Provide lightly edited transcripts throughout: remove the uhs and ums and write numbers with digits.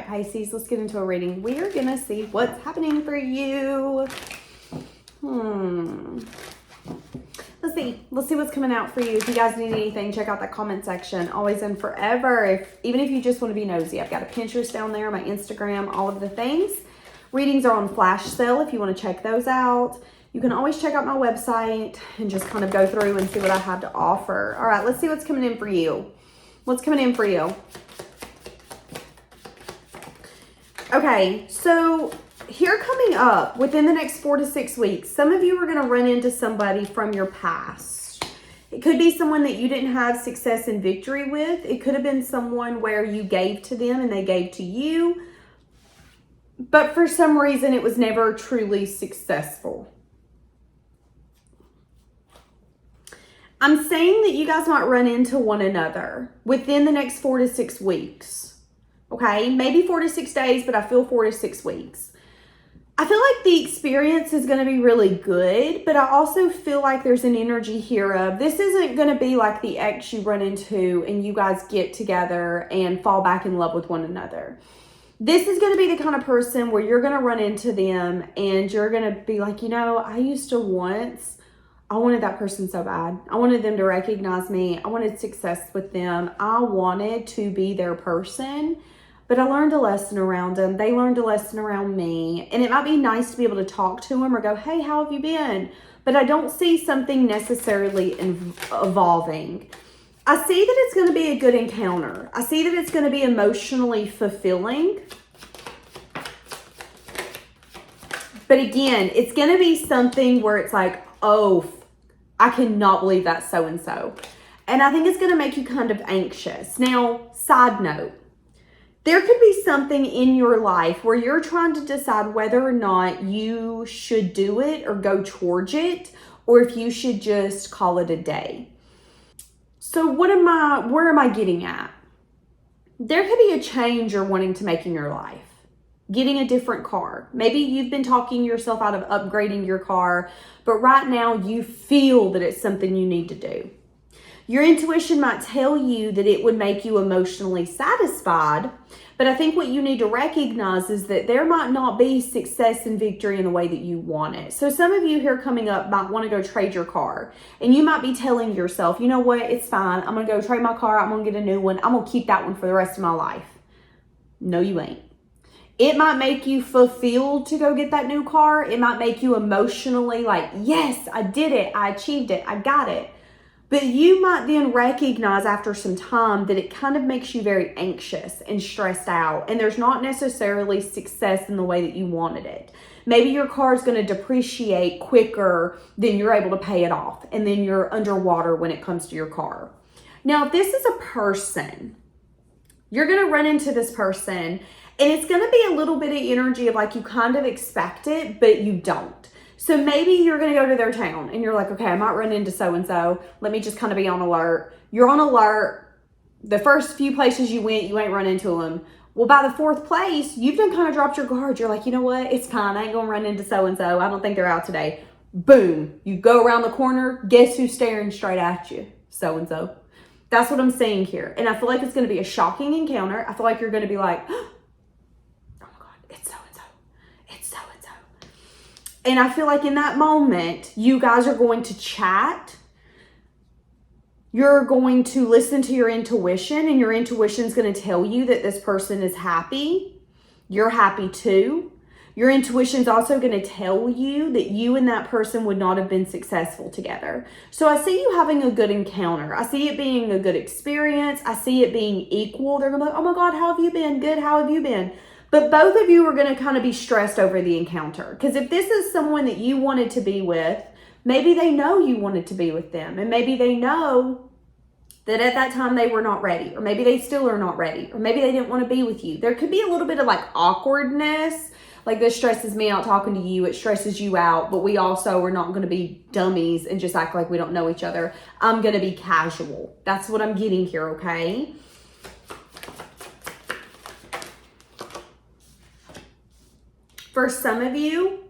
right, Pisces, let's get into a reading. We are going to see what's happening for you. Let's see what's coming out for you. If you guys need anything, check out that comment section. Always and forever. Even if you just want to be nosy, I've got a Pinterest down there, my Instagram, all of the things. Readings are on flash sale if you want to check those out. You can always check out my website and just kind of go through and see what I have to offer. All right, let's see what's coming in for you. What's coming in for you? Okay, so here coming up within the next 4 to 6 weeks, some of you are going to run into somebody from your past. It could be someone that you didn't have success and victory with. It could have been someone where you gave to them and they gave to you, but for some reason it was never truly successful. I'm saying that you guys might run into one another within the next 4 to 6 weeks. Okay, maybe 4 to 6 days, but I feel 4 to 6 weeks. I feel like the experience is going to be really good, but I also feel like there's an energy here of this isn't going to be like the ex you run into and you guys get together and fall back in love with one another. This is going to be the kind of person where you're going to run into them and you're going to be like, you know, I wanted that person so bad. I wanted them to recognize me. I wanted success with them. I wanted to be their person. But I learned a lesson around them. They learned a lesson around me. And it might be nice to be able to talk to them or go, hey, how have you been? But I don't see something necessarily evolving. I see that it's going to be a good encounter. I see that it's going to be emotionally fulfilling. But again, it's going to be something where it's like, oh, I cannot believe that's so-and-so. And I think it's going to make you kind of anxious. Now, side note. There could be something in your life where you're trying to decide whether or not you should do it or go towards it, or if you should just call it a day. So where am I getting at? There could be a change you're wanting to make in your life. Getting a different car. Maybe you've been talking yourself out of upgrading your car, but right now you feel that it's something you need to do. Your intuition might tell you that it would make you emotionally satisfied, but I think what you need to recognize is that there might not be success and victory in the way that you want it. So some of you here coming up might want to go trade your car, and you might be telling yourself, you know what, it's fine. I'm going to go trade my car. I'm going to get a new one. I'm going to keep that one for the rest of my life. No, you ain't. It might make you fulfilled to go get that new car. It might make you emotionally like, yes, I did it. I achieved it. I got it. But you might then recognize after some time that it kind of makes you very anxious and stressed out. And there's not necessarily success in the way that you wanted it. Maybe your car is going to depreciate quicker than you're able to pay it off. And then you're underwater when it comes to your car. Now, if this is a person, you're going to run into this person. And it's going to be a little bit of energy of like you kind of expect it, but you don't. So maybe you're going to go to their town and you're like, okay, I might run into so-and-so. Let me just kind of be on alert. You're on alert. The first few places you went, you ain't run into them. Well, by the 4th place, you've done kind of dropped your guard. You're like, you know what? It's fine. I ain't going to run into so-and-so. I don't think they're out today. Boom. You go around the corner. Guess who's staring straight at you? So-and-so. That's what I'm saying here. And I feel like it's going to be a shocking encounter. I feel like you're going to be like, and I feel like in that moment, you guys are going to chat. You're going to listen to your intuition, and your intuition is going to tell you that this person is happy. You're happy too. Your intuition is also going to tell you that you and that person would not have been successful together. So I see you having a good encounter. I see it being a good experience. I see it being equal. They're going to be like, oh my God, how have you been? Good. How have you been? But both of you are going to kind of be stressed over the encounter. Because if this is someone that you wanted to be with, maybe they know you wanted to be with them. And maybe they know that at that time they were not ready. Or maybe they still are not ready. Or maybe they didn't want to be with you. There could be a little bit of like awkwardness. Like this stresses me out talking to you. It stresses you out. But we also are not going to be dummies and just act like we don't know each other. I'm going to be casual. That's what I'm getting here, okay? For some of you,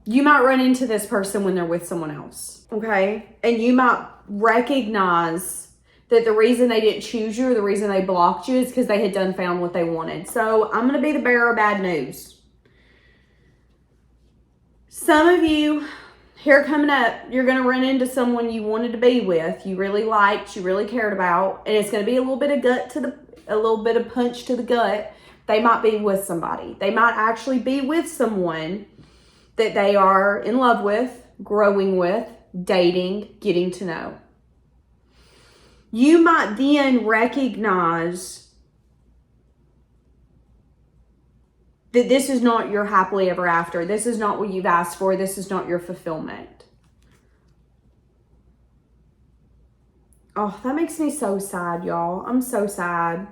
you might run into this person when they're with someone else, okay? And you might recognize that the reason they didn't choose you or the reason they blocked you is because they had found what they wanted. So I'm going to be the bearer of bad news. Some of you, here coming up, you're going to run into someone you wanted to be with, you really liked, you really cared about, and it's going to be a little bit of punch to the gut. They might be with somebody. They might actually be with someone that they are in love with, growing with, dating, getting to know. You might then recognize that this is not your happily ever after. This is not what you've asked for. This is not your fulfillment. Oh, that makes me so sad, y'all. I'm so sad.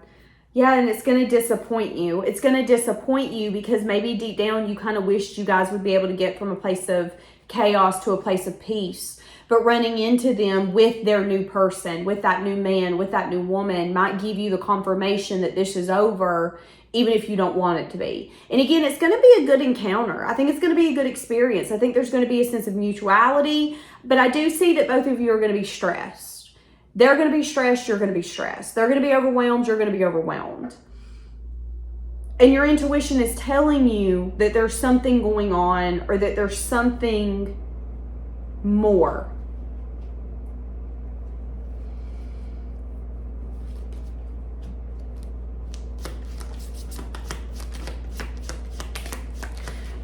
Yeah, and it's going to disappoint you. It's going to disappoint you because maybe deep down you kind of wished you guys would be able to get from a place of chaos to a place of peace. But running into them with their new person, with that new man, with that new woman might give you the confirmation that this is over, even if you don't want it to be. And again, it's going to be a good encounter. I think it's going to be a good experience. I think there's going to be a sense of mutuality, but I do see that both of you are going to be stressed. They're going to be stressed. You're going to be stressed. They're going to be overwhelmed. You're going to be overwhelmed. And your intuition is telling you that there's something going on or that there's something more.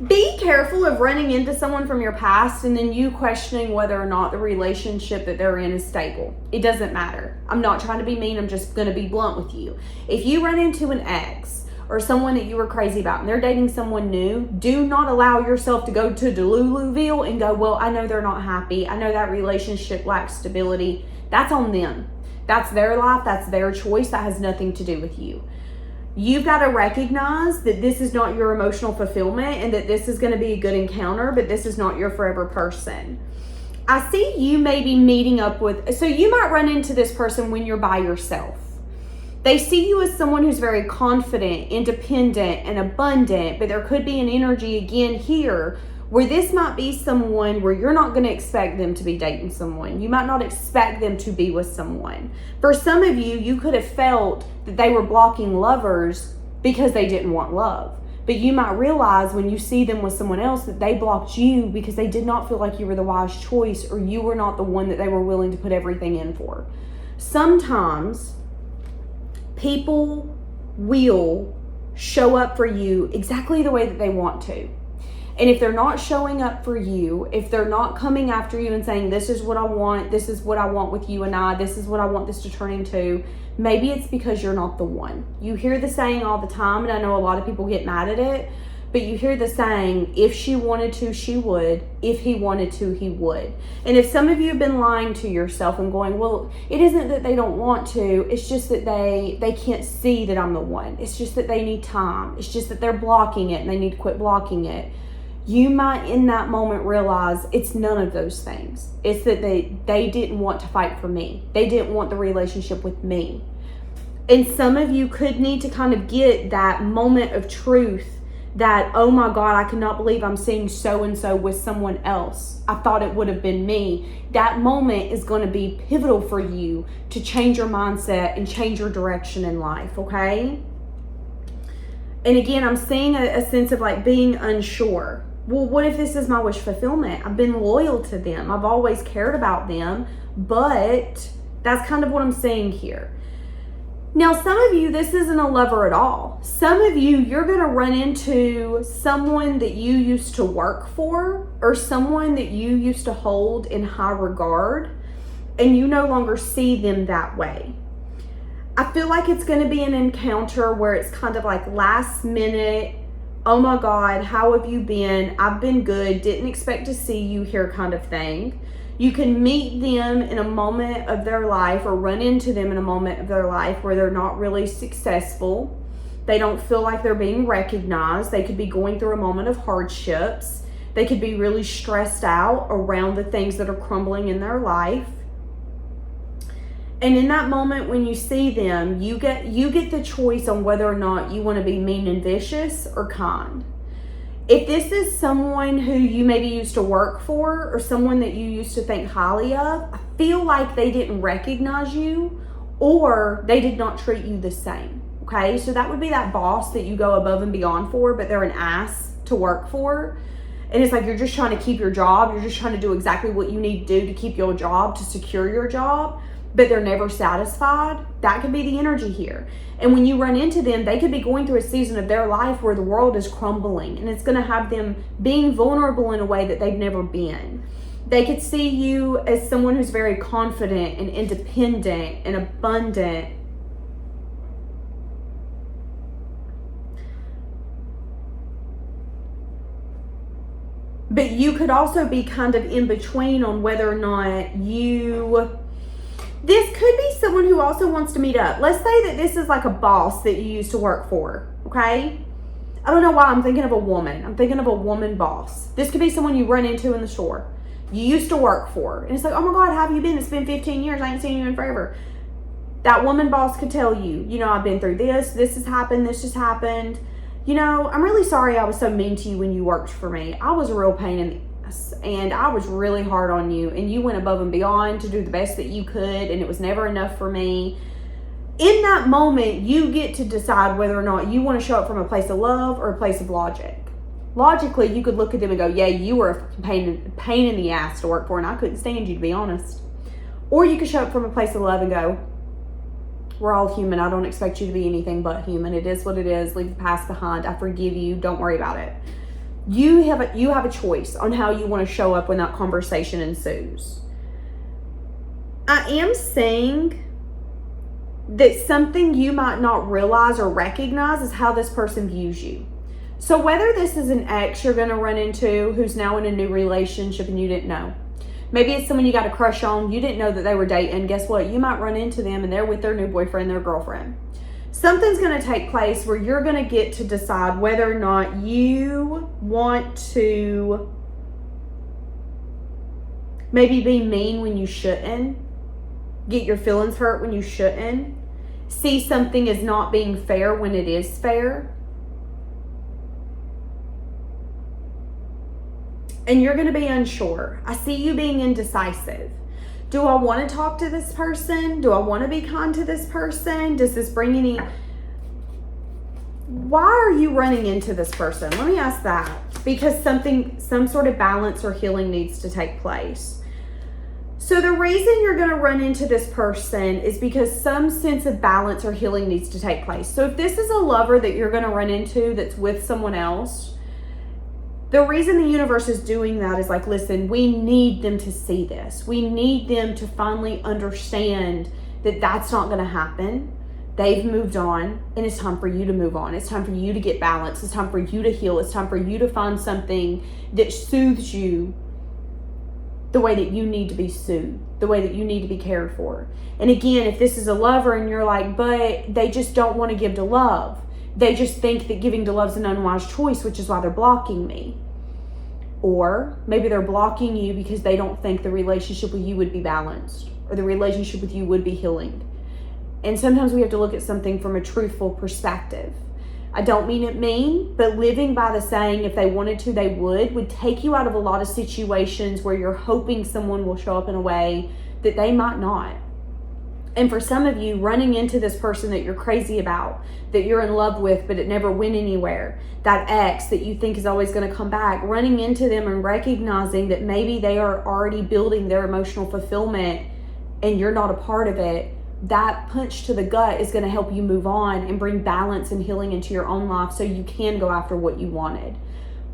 Be careful of running into someone from your past and then you questioning whether or not the relationship that they're in is stable. It doesn't matter. I'm not trying to be mean. I'm just going to be blunt with you. If you run into an ex or someone that you were crazy about and they're dating someone new, do not allow yourself to go to Deluluville and go, well, I know they're not happy. I know that relationship lacks stability. That's on them. That's their life. That's their choice. That has nothing to do with you. You've got to recognize that this is not your emotional fulfillment and that this is going to be a good encounter, but this is not your forever person. I see you maybe meeting up with, so you might run into this person when you're by yourself. They see you as someone who's very confident, independent, and abundant, but there could be an energy again here where this might be someone where you're not going to expect them to be dating someone. You might not expect them to be with someone. For some of you, you could have felt that they were blocking lovers because they didn't want love. But you might realize when you see them with someone else that they blocked you because they did not feel like you were the wise choice or you were not the one that they were willing to put everything in for. Sometimes people will show up for you exactly the way that they want to. And if they're not showing up for you, if they're not coming after you and saying, this is what I want, this is what I want with you and I, this is what I want this to turn into, maybe it's because you're not the one. You hear the saying all the time, and I know a lot of people get mad at it, but you hear the saying, if she wanted to, she would. If he wanted to, he would. And if some of you have been lying to yourself and going, well, it isn't that they don't want to, it's just that they can't see that I'm the one. It's just that they need time. It's just that they're blocking it and they need to quit blocking it. You might in that moment realize it's none of those things. It's that they didn't want to fight for me. They didn't want the relationship with me. And some of you could need to kind of get that moment of truth that, oh my God, I cannot believe I'm seeing so-and-so with someone else. I thought it would have been me. That moment is going to be pivotal for you to change your mindset and change your direction in life, okay? And again, I'm seeing a sense of like being unsure. Well, what if this is my wish fulfillment? I've been loyal to them. I've always cared about them, but that's kind of what I'm seeing here. Now, some of you, this isn't a lover at all. Some of you, you're going to run into someone that you used to work for or someone that you used to hold in high regard, and you no longer see them that way. I feel like it's going to be an encounter where it's kind of like last minute, oh my God, how have you been? I've been good, didn't expect to see you here kind of thing. You can meet them in a moment of their life or run into them in a moment of their life where they're not really successful. They don't feel like they're being recognized. They could be going through a moment of hardships. They could be really stressed out around the things that are crumbling in their life. And in that moment when you see them, you get the choice on whether or not you want to be mean and vicious or kind. If this is someone who you maybe used to work for or someone that you used to think highly of, I feel like they didn't recognize you or they did not treat you the same. Okay, so that would be that boss that you go above and beyond for, but they're an ass to work for. And it's like you're just trying to keep your job. You're just trying to do exactly what you need to do to keep your job, to secure your job, but they're never satisfied. That could be the energy here. And when you run into them, they could be going through a season of their life where the world is crumbling, and it's going to have them being vulnerable in a way that they've never been. They could see you as someone who's very confident and independent and abundant. But you could also be kind of in between on whether or not this could be someone who also wants to meet up. Let's say that this is like a boss that you used to work for, okay? I don't know why I'm thinking of a woman. I'm thinking of a woman boss. This could be someone you run into in the store. You used to work for. And it's like, oh my God, how have you been? It's been 15 years. I ain't seen you in forever. That woman boss could tell you, I've been through this. This has happened. This just happened. I'm really sorry I was so mean to you when you worked for me. I was a real pain in the ass, and I was really hard on you, and you went above and beyond to do the best that you could, and it was never enough for me. In that moment, you get to decide whether or not you want to show up from a place of love or a place of logic. Logically, you could look at them and go, yeah, you were a pain in the ass to work for, and I couldn't stand you, to be honest. Or you could show up from a place of love and go, we're all human. I don't expect you to be anything but human. It is what it is. Leave the past behind. I forgive you. Don't worry about it. You have a choice on how you want to show up when that conversation ensues. I am saying that something you might not realize or recognize is how this person views you. So whether this is an ex you're going to run into who's now in a new relationship and you didn't know. Maybe it's someone you got a crush on. You didn't know that they were dating. Guess what? You might run into them and they're with their new boyfriend, their girlfriend. Something's going to take place where you're going to get to decide whether or not you want to maybe be mean when you shouldn't, get your feelings hurt when you shouldn't, see something as not being fair when it is fair. And you're going to be unsure. I see you being indecisive. Do I want to talk to this person? Do I want to be kind to this person? Does this bring any... Why are you running into this person? Let me ask that. Because some sort of balance or healing needs to take place. So the reason you're going to run into this person is because some sense of balance or healing needs to take place. So if this is a lover that you're going to run into that's with someone else, the reason the universe is doing that is like, listen, we need them to see this. We need them to finally understand that that's not going to happen. They've moved on, and it's time for you to move on. It's time for you to get balance. It's time for you to heal. It's time for you to find something that soothes you the way that you need to be soothed, the way that you need to be cared for. And again, if this is a lover and you're like, but they just don't want to give to love. They just think that giving to love is an unwise choice, which is why they're blocking me. Or maybe they're blocking you because they don't think the relationship with you would be balanced or the relationship with you would be healing. And sometimes we have to look at something from a truthful perspective. I don't mean it mean, but living by the saying, if they wanted to, they would take you out of a lot of situations where you're hoping someone will show up in a way that they might not. And for some of you, running into this person that you're crazy about, that you're in love with, but it never went anywhere, that ex that you think is always going to come back, running into them and recognizing that maybe they are already building their emotional fulfillment and you're not a part of it, that punch to the gut is going to help you move on and bring balance and healing into your own life so you can go after what you wanted.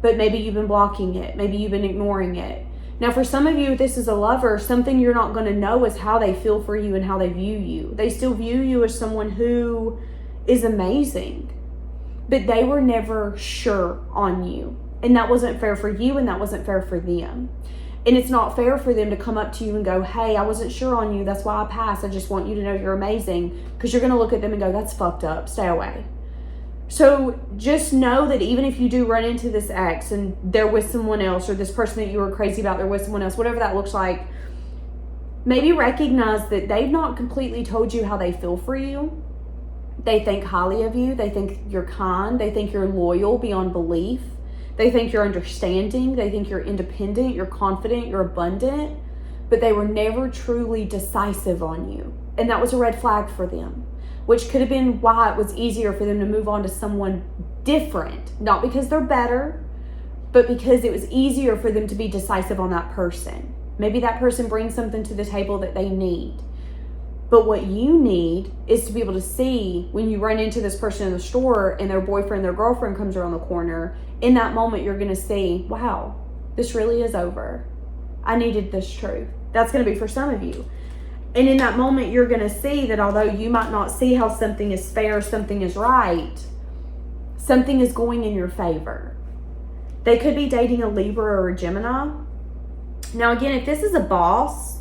But maybe you've been blocking it. Maybe you've been ignoring it. Now, for some of you, if this is a lover, something you're not going to know is how they feel for you and how they view you. They still view you as someone who is amazing, but they were never sure on you. And that wasn't fair for you, and that wasn't fair for them. And it's not fair for them to come up to you and go, hey, I wasn't sure on you. That's why I passed. I just want you to know you're amazing. Because you're going to look at them and go, that's fucked up. Stay away. So just know that even if you do run into this ex and they're with someone else, or this person that you were crazy about, they're with someone else, whatever that looks like, maybe recognize that they've not completely told you how they feel for you. They think highly of you. They think you're kind. They think you're loyal beyond belief. They think you're understanding. They think you're independent. You're confident. You're abundant. but they were never truly decisive on you. And that was a red flag for them, which could have been why it was easier for them to move on to someone different. Not because they're better, but because it was easier for them to be decisive on that person. Maybe that person brings something to the table that they need. But what you need is to be able to see when you run into this person in the store and their boyfriend, their girlfriend comes around the corner. In that moment, you're going to see, wow, this really is over. I needed this truth. That's going to be for some of you. And in that moment, you're going to see that although you might not see how something is fair, something is right, something is going in your favor. They could be dating a Libra or a Gemini. Now, again, if this is a boss,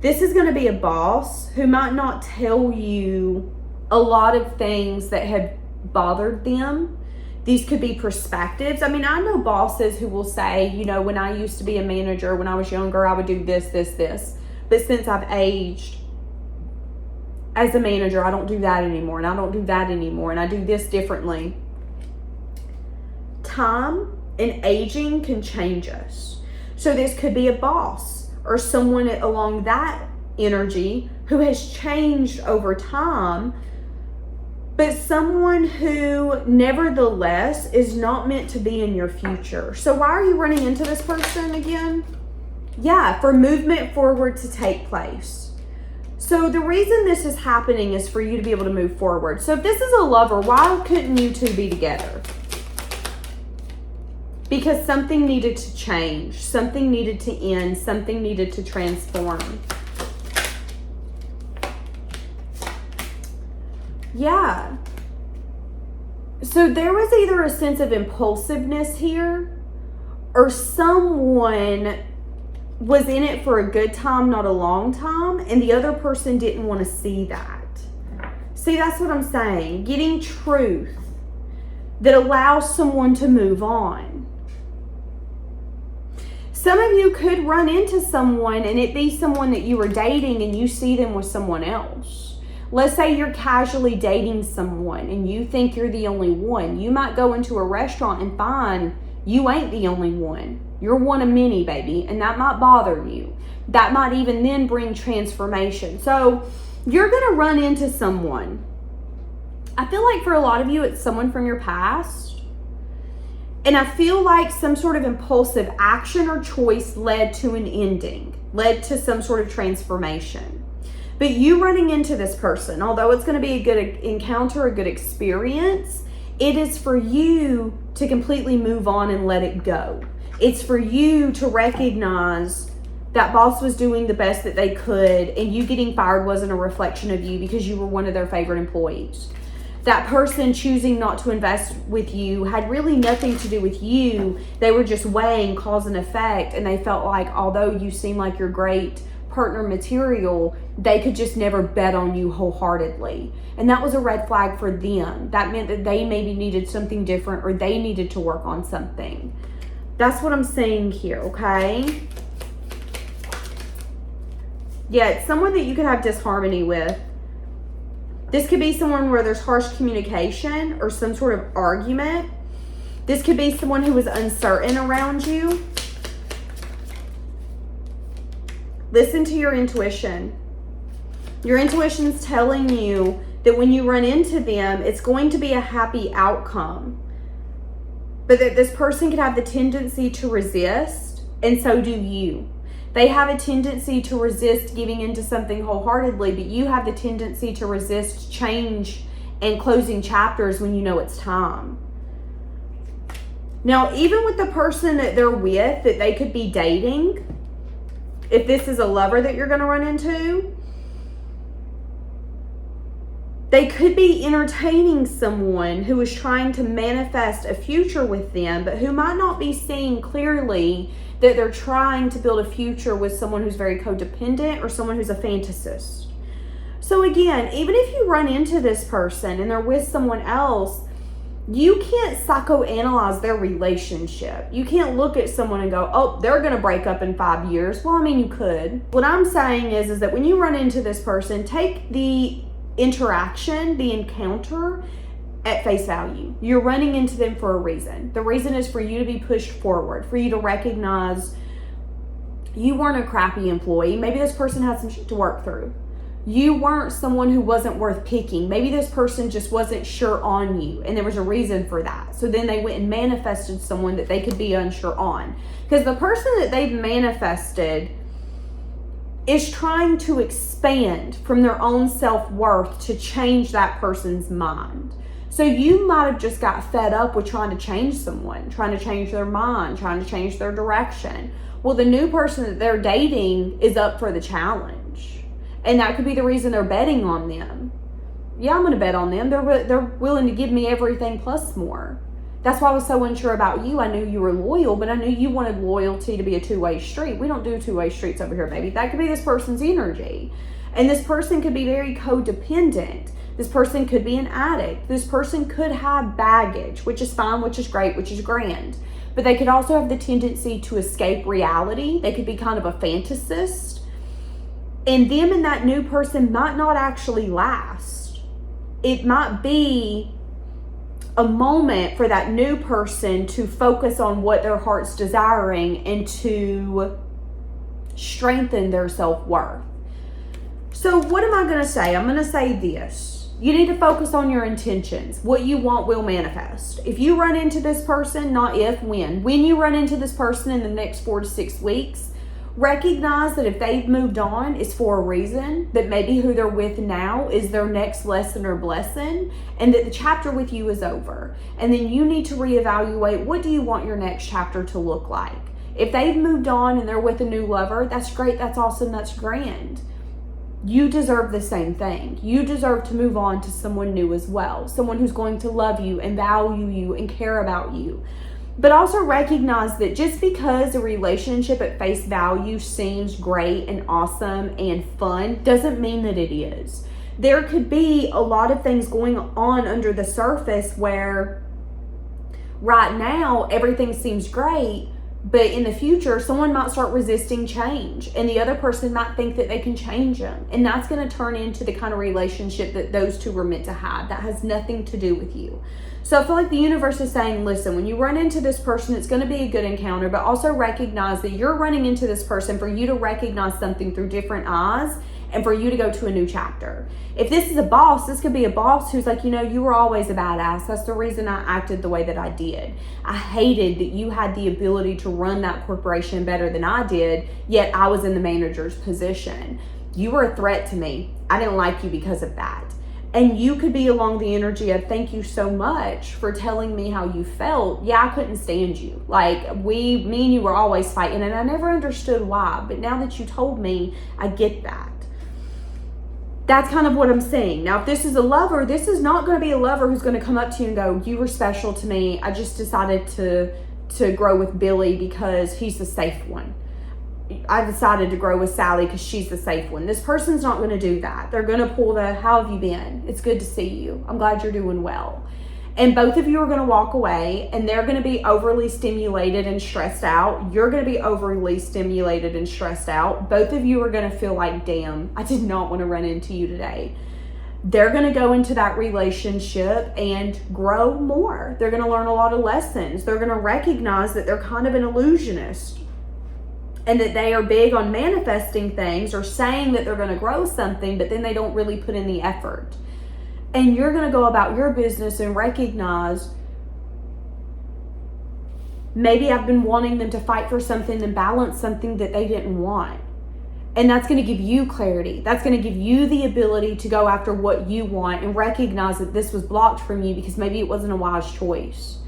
this is going to be a boss who might not tell you a lot of things that have bothered them. These could be perspectives. I mean, I know bosses who will say, you know, when I used to be a manager, when I was younger, I would do this, this, this. But since I've aged as a manager, I don't do that anymore. And I don't do that anymore. And I do this differently. Time and aging can change us. So this could be a boss or someone along that energy who has changed over time, but someone who nevertheless is not meant to be in your future. So why are you running into this person again? Yeah, for movement forward to take place. So the reason this is happening is for you to be able to move forward. So if this is a lover, why couldn't you two be together? Because something needed to change, something needed to end, something needed to transform. Yeah. So there was either a sense of impulsiveness here, or someone was in it for a good time, not a long time, and the other person didn't want to see that. See, that's what I'm saying. Getting truth that allows someone to move on. Some of you could run into someone and it be someone that you were dating and you see them with someone else. Let's say you're casually dating someone and you think you're the only one. You might go into a restaurant and find you ain't the only one. You're one of many, baby, and that might bother you. That might even then bring transformation. So you're going to run into someone. I feel like for a lot of you, it's someone from your past. And I feel like some sort of impulsive action or choice led to an ending, led to some sort of transformation. But you running into this person, although it's going to be a good encounter, a good experience, it is for you to completely move on and let it go. It's for you to recognize that boss was doing the best that they could, and you getting fired wasn't a reflection of you because you were one of their favorite employees. That person choosing not to invest with you had really nothing to do with you. They were just weighing cause and effect, and they felt like although you seem like you're great partner material, they could just never bet on you wholeheartedly. And that was a red flag for them. That meant that they maybe needed something different, or they needed to work on something. That's what I'm saying here, okay? Yeah, it's someone that you could have disharmony with. This could be someone where there's harsh communication or some sort of argument. This could be someone who is uncertain around you. Listen to your intuition. Your intuition's telling you that when you run into them, it's going to be a happy outcome. But that this person could have the tendency to resist, and so do you. They have a tendency to resist giving into something wholeheartedly, but you have the tendency to resist change and closing chapters when you know it's time. Now, even with the person that they're with, that they could be dating, if this is a lover that you're going to run into, they could be entertaining someone who is trying to manifest a future with them, but who might not be seeing clearly that they're trying to build a future with someone who's very codependent or someone who's a fantasist. So again, even if you run into this person and they're with someone else, you can't psychoanalyze their relationship. You can't look at someone and go, oh, they're going to break up in 5 years. Well, I mean, you could. What I'm saying is that when you run into this person, take the interaction, the encounter, at face value. You're running into them for a reason. The reason is for you to be pushed forward, for you to recognize You weren't a crappy employee. Maybe this person had some shit to work through. You weren't someone who wasn't worth picking. Maybe this person just wasn't sure on you, and there was a reason for that. So then they went and manifested someone that they could be unsure on. Because the person that they've manifested is trying to expand from their own self-worth to change that person's mind. So you might have just got fed up with trying to change someone, trying to change their mind, trying to change their direction. Well, the new person that they're dating is up for the challenge. And that could be the reason they're betting on them. Yeah, I'm going to bet on them. They're willing to give me everything plus more. That's why I was so unsure about you. I knew you were loyal, but I knew you wanted loyalty to be a two-way street. We don't do two-way streets over here, baby. That could be this person's energy. And this person could be very codependent. This person could be an addict. This person could have baggage, which is fine, which is great, which is grand. But they could also have the tendency to escape reality. They could be kind of a fantasist. And them and that new person might not actually last. It might be a moment for that new person to focus on what their heart's desiring and to strengthen their self-worth. So what am I going to say? I'm going to say this. You need to focus on your intentions. What you want will manifest. If you run into this person, not if, when you run into this person in the next 4 to 6 weeks, recognize that if they've moved on, it's for a reason, that maybe who they're with now is their next lesson or blessing, and that the chapter with you is over. And then you need to reevaluate, what do you want your next chapter to look like? If they've moved on and they're with a new lover, that's great, that's awesome, that's grand. You deserve the same thing. You deserve to move on to someone new as well. Someone who's going to love you and value you and care about you. But also recognize that just because a relationship at face value seems great and awesome and fun doesn't mean that it is. There could be a lot of things going on under the surface where right now everything seems great, but in the future, someone might start resisting change and the other person might think that they can change them. And that's going to turn into the kind of relationship that those two were meant to have. That has nothing to do with you. So I feel like the universe is saying, listen, when you run into this person, it's going to be a good encounter, but also recognize that you're running into this person for you to recognize something through different eyes and for you to go to a new chapter. If this is a boss, this could be a boss who's like, you were always a badass. That's the reason I acted the way that I did. I hated that you had the ability to run that corporation better than I did, yet I was in the manager's position. You were a threat to me. I didn't like you because of that. And you could be along the energy of, thank you so much for telling me how you felt. Yeah, I couldn't stand you. Like, me and you were always fighting, and I never understood why. But now that you told me, I get that. That's kind of what I'm saying. Now, if this is a lover, this is not going to be a lover who's going to come up to you and go, you were special to me. I just decided to grow with Billy because he's the safe one. I decided to grow with Sally because she's the safe one. This person's not going to do that. They're going to pull the, how have you been? It's good to see you. I'm glad you're doing well. And both of you are going to walk away and they're going to be overly stimulated and stressed out. You're going to be overly stimulated and stressed out. Both of you are going to feel like, damn, I did not want to run into you today. They're going to go into that relationship and grow more. They're going to learn a lot of lessons. They're going to recognize that they're kind of an illusionist, and that they are big on manifesting things or saying that they're going to grow something, but then they don't really put in the effort. And you're going to go about your business and recognize, maybe I've been wanting them to fight for something and balance something that they didn't want. And that's going to give you clarity. That's going to give you the ability to go after what you want and recognize that this was blocked from you because maybe it wasn't a wise choice.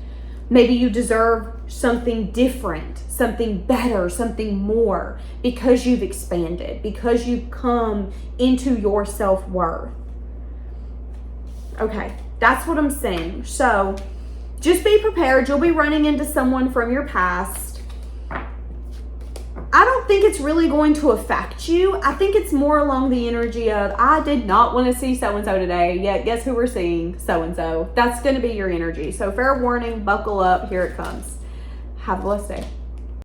Maybe you deserve something different, something better, something more, because you've expanded, because you've come into your self-worth. Okay, that's what I'm saying. So just be prepared. You'll be running into someone from your past. I don't think it's really going to affect you. I think it's more along the energy of, I did not want to see so-and-so today, yet guess who we're seeing? So-and-so. That's going to be your energy. So fair warning, buckle up. Here it comes. Have a blessed day.